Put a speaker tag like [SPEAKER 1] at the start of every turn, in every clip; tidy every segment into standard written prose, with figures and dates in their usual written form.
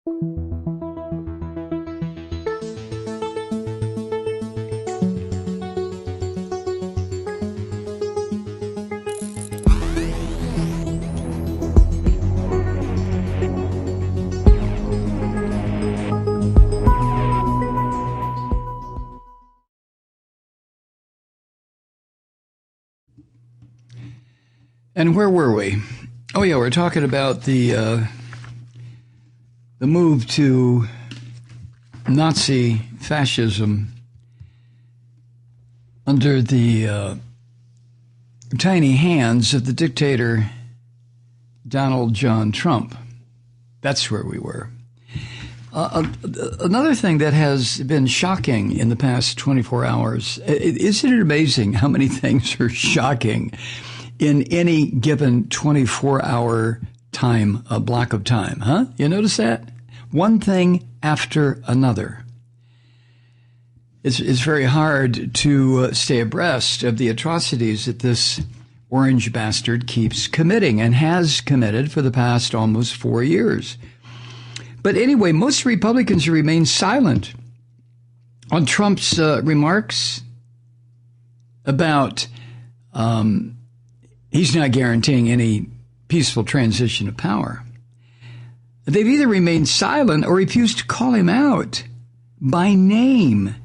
[SPEAKER 1] And where were we? Oh, yeah, we're talking about the move to Nazi fascism under the tiny hands of the dictator Donald John Trump. That's where we were. Another thing that has been shocking in the past 24 hours, isn't it amazing how many things are shocking in any given 24-hour time, a block of time, huh? You notice that? One thing after another. It's very hard to stay abreast of the atrocities that this orange bastard keeps committing and has committed for the past almost 4 years. But anyway, most Republicans remain silent on Trump's remarks about he's not guaranteeing any peaceful transition of power. They've either remained silent or refused to call him out by name.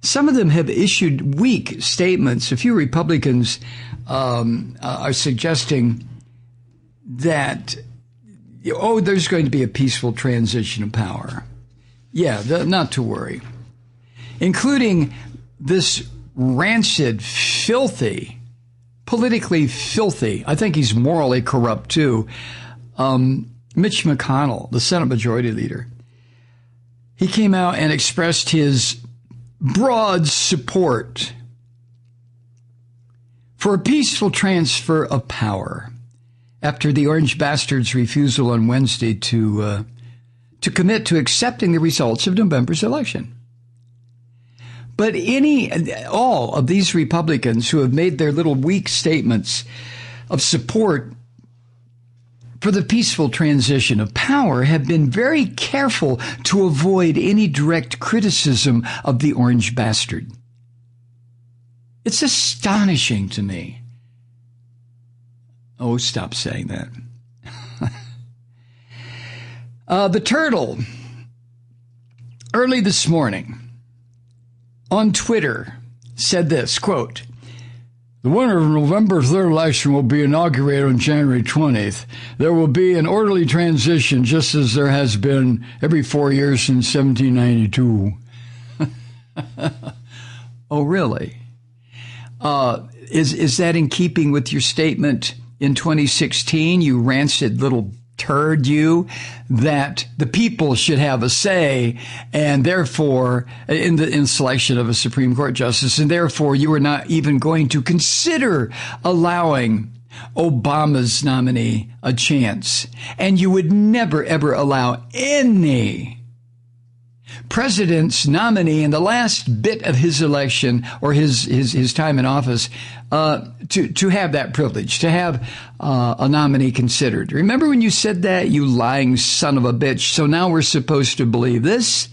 [SPEAKER 1] Some of them have issued weak statements. A few Republicans are suggesting that, there's going to be a peaceful transition of power. Yeah, not to worry. Including this rancid, filthy, politically filthy, I think he's morally corrupt too, Mitch McConnell, the Senate Majority Leader. He came out and expressed his broad support for a peaceful transfer of power after the orange bastard's refusal on Wednesday to commit to accepting the results of November's election. But all of these Republicans who have made their little weak statements of support for the peaceful transition of power have been very careful to avoid any direct criticism of the orange bastard. It's astonishing to me. Oh, stop saying that. The Turtle, early this morning, on Twitter, said this, quote, "The winner of November's third election will be inaugurated on January 20th. There will be an orderly transition, just as there has been every 4 years since 1792. Oh, really? Is that in keeping with your statement in 2016, you rancid little turd, you, that the people should have a say, and therefore in selection of a Supreme Court justice, and therefore you were not even going to consider allowing Obama's nominee a chance, and you would never ever allow any president's nominee in the last bit of his election or his time in office to have that privilege, to have a nominee considered. Remember when you said that, you lying son of a bitch? So now we're supposed to believe this?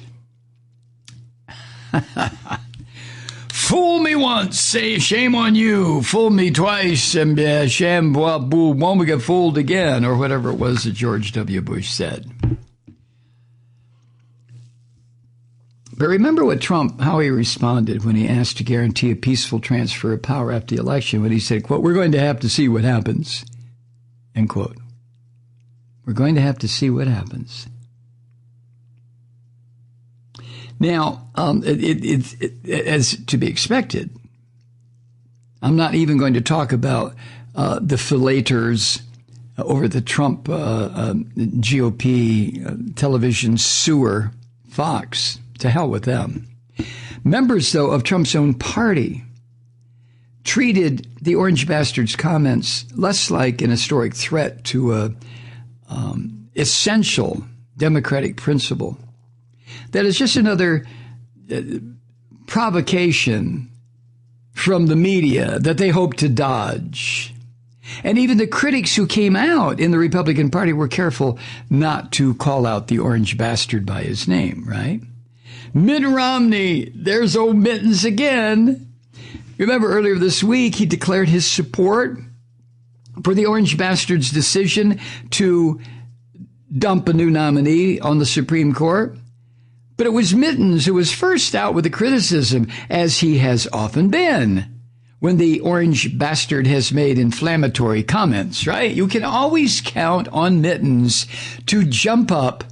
[SPEAKER 1] Fool me once, say shame on you. Fool me twice, and shame, won't we get fooled again? Or whatever it was that George W. Bush said. But remember what how he responded when he asked to guarantee a peaceful transfer of power after the election, when he said, quote, "We're going to have to see what happens," end quote. We're going to have to see what happens. Now, as to be expected, I'm not even going to talk about the fillators over the Trump GOP television sewer, Fox. To hell with them. Members, though, of Trump's own party treated the orange bastard's comments less like an historic threat to a essential democratic principle. That is just another provocation from the media that they hope to dodge. And even the critics who came out in the Republican Party were careful not to call out the orange bastard by his name, right? Mitt Romney, there's old Mittens again. Remember earlier this week, he declared his support for the orange bastard's decision to dump a new nominee on the Supreme Court. But it was Mittens who was first out with the criticism, as he has often been when the orange bastard has made inflammatory comments, right? You can always count on Mittens to jump up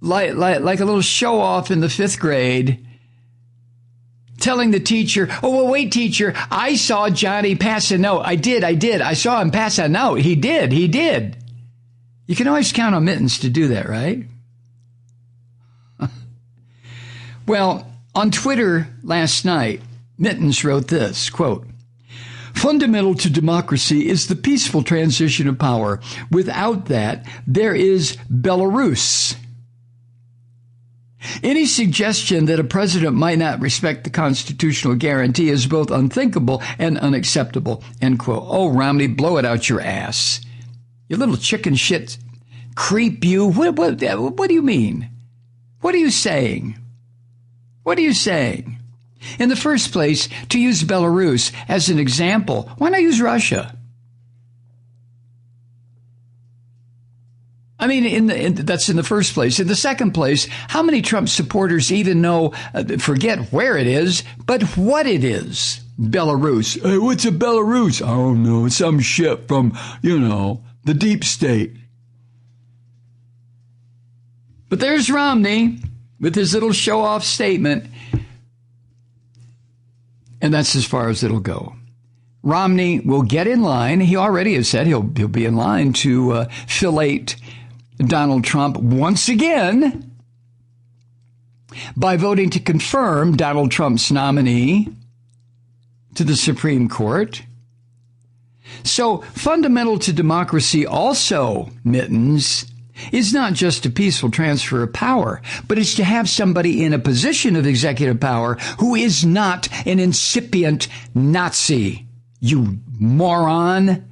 [SPEAKER 1] like a little show off in the 5th grade, telling the teacher, oh, well, wait, teacher, I saw Johnny pass a note. I did. I saw him pass a note. He did. You can always count on Mittens to do that, right? Well, on Twitter last night, Mittens wrote this, quote, fundamental to democracy is the peaceful transition of power. Without that, there is Belarus. Any suggestion that a president might not respect the constitutional guarantee is both unthinkable and unacceptable, end quote. Oh, Romney, blow it out your ass. You little chicken shit creep, you. What do you mean? What are you saying? What are you saying? In the first place, to use Belarus as an example, why not use Russia? I mean, that's in the first place. In the second place, how many Trump supporters even know, forget where it is, but what it is? Belarus. Hey, what's a Belarus? I don't know. It's some shit from, the deep state. But there's Romney with his little show-off statement. And that's as far as it'll go. Romney will get in line. He already has said he'll be in line to fillet Donald Trump once again by voting to confirm Donald Trump's nominee to the Supreme Court. So fundamental to democracy also, Mittens, is not just a peaceful transfer of power, but it's to have somebody in a position of executive power who is not an incipient Nazi. You moron.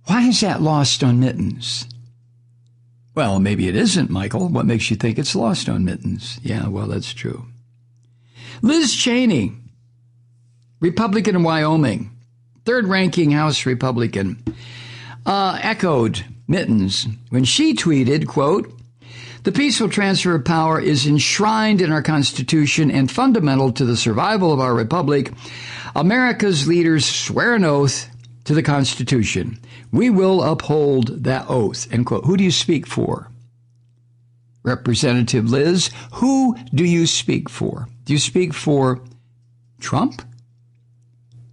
[SPEAKER 1] Why is that lost on Mittens? Well, maybe it isn't, Michael. What makes you think it's lost on Mittens? Yeah, well, that's true. Liz Cheney, Republican in Wyoming, third-ranking House Republican, echoed Mittens when she tweeted, quote, the peaceful transfer of power is enshrined in our Constitution and fundamental to the survival of our republic. America's leaders swear an oath to the Constitution. We will uphold that oath, end quote. Who do you speak for? Representative Liz, who do you speak for? Do you speak for Trump?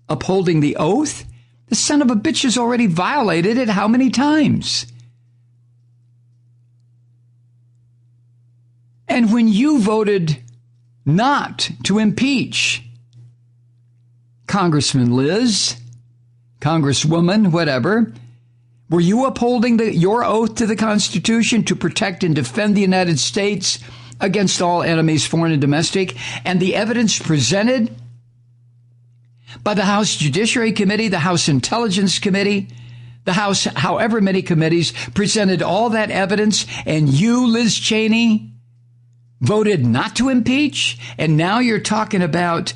[SPEAKER 1] Upholding the oath? The son of a bitch has already violated it how many times? And when you voted not to impeach Congressman Liz, Congresswoman, whatever, were you upholding your oath to the Constitution to protect and defend the United States against all enemies, foreign and domestic? And the evidence presented by the House Judiciary Committee, the House Intelligence Committee, the House, however many committees, presented all that evidence, and you, Liz Cheney, voted not to impeach? And now you're talking about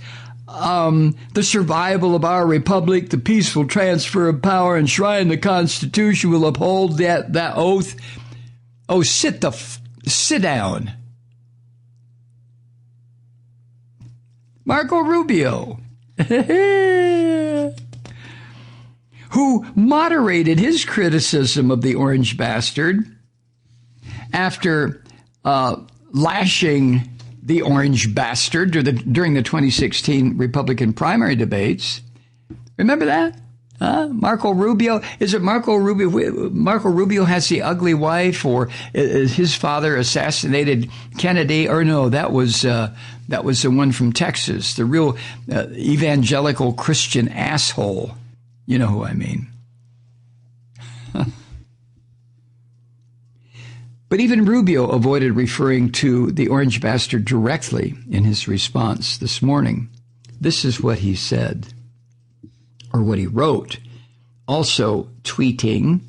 [SPEAKER 1] the survival of our republic, the peaceful transfer of power, enshrined in the Constitution, will uphold that oath. Oh, sit down. Marco Rubio, who moderated his criticism of the orange bastard after lashing the orange bastard during the 2016 Republican primary debates. Remember that? Marco Rubio. Is it Marco Rubio? Marco Rubio has the ugly wife, or his father assassinated Kennedy? Or no, that was the one from Texas, the real evangelical Christian asshole. You know who I mean. But even Rubio avoided referring to the orange bastard directly in his response this morning. This is what he said. or what he wrote. Also tweeting,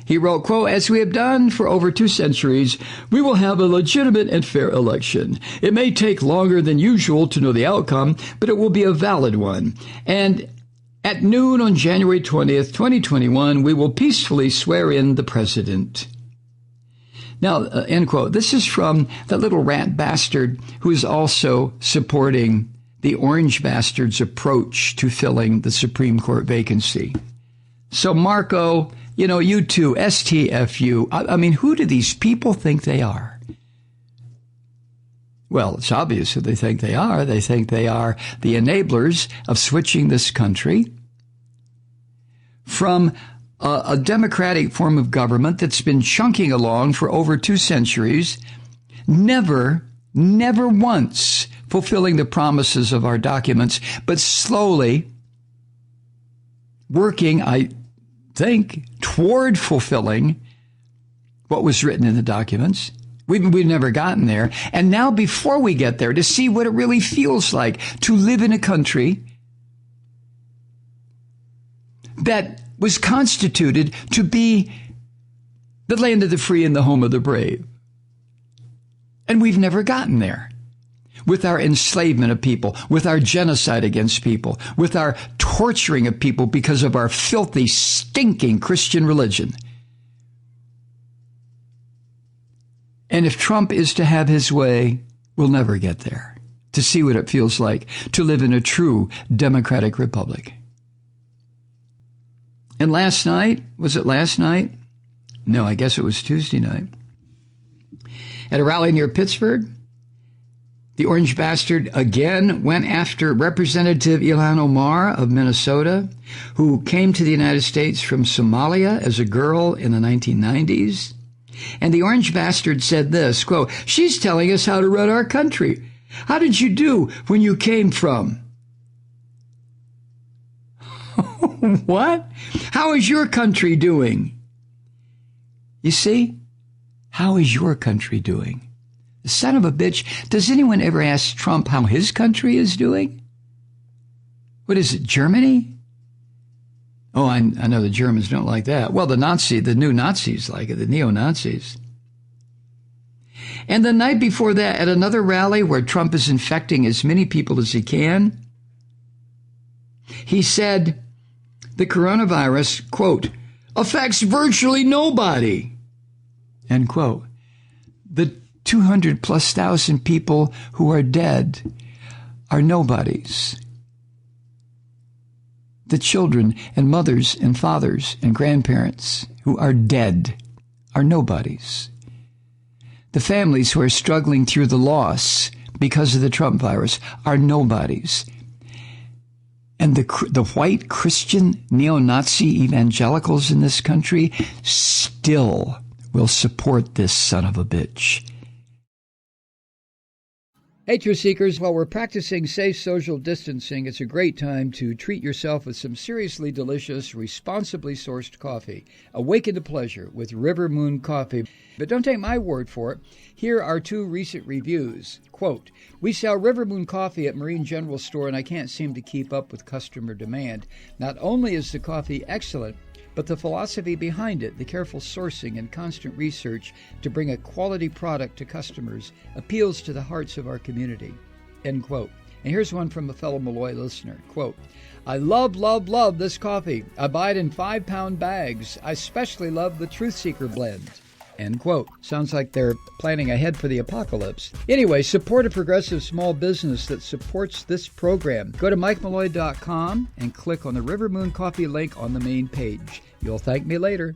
[SPEAKER 1] he wrote, quote, "As we have done for over 2 centuries, we will have a legitimate and fair election. It may take longer than usual to know the outcome, but it will be a valid one. And at noon on January 20th, 2021, we will peacefully swear in the president." Now, end quote. This is from that little rat bastard who is also supporting the orange bastard's approach to filling the Supreme Court vacancy. So, Marco, you too, STFU. I mean, who do these people think they are? Well, it's obvious who they think they are. They think they are the enablers of switching this country from a democratic form of government that's been chunking along for over 2 centuries, never once fulfilling the promises of our documents, but slowly working, I think, toward fulfilling what was written in the documents. We've never gotten there. And now before we get there, to see what it really feels like to live in a country that was constituted to be the land of the free and the home of the brave. And we've never gotten there. With our enslavement of people, with our genocide against people, with our torturing of people because of our filthy, stinking Christian religion. And if Trump is to have his way, we'll never get there. To see what it feels like to live in a true democratic republic. And last night, was it last night? No, I guess it was Tuesday night. At a rally near Pittsburgh, the orange bastard again went after Representative Ilhan Omar of Minnesota, who came to the United States from Somalia as a girl in the 1990s. And the orange bastard said this, quote, "She's telling us how to run our country. How did you do when you came from?" What? How is your country doing? You see, how is your country doing? Son of a bitch, does anyone ever ask Trump how his country is doing? What is it, Germany? Oh, I know the Germans don't like that. Well, the new Nazis like it, the neo-Nazis. And the night before that, at another rally where Trump is infecting as many people as he can, he said the coronavirus, quote, "affects virtually nobody," end quote. The 200,000+ people who are dead are nobodies. The children and mothers and fathers and grandparents who are dead are nobodies. The families who are struggling through the loss because of the Trump virus are nobodies. And the white Christian neo-Nazi evangelicals in this country still will support this son of a bitch. Hey, Truth Seekers, while we're practicing safe social distancing, it's a great time to treat yourself with some seriously delicious, responsibly sourced coffee. Awaken to pleasure with River Moon Coffee. But don't take my word for it. Here are 2 recent reviews. Quote, "We sell River Moon Coffee at Marine General Store, and I can't seem to keep up with customer demand. Not only is the coffee excellent, but the philosophy behind it, the careful sourcing and constant research to bring a quality product to customers, appeals to the hearts of our community." End quote. And here's one from a fellow Malloy listener. Quote, "I love this coffee. I buy it in 5-pound bags. I especially love the Truth Seeker blend." End quote. Sounds like they're planning ahead for the apocalypse. Anyway, support a progressive small business that supports this program. Go to MikeMalloy.com and click on the River Moon Coffee link on the main page. You'll thank me later.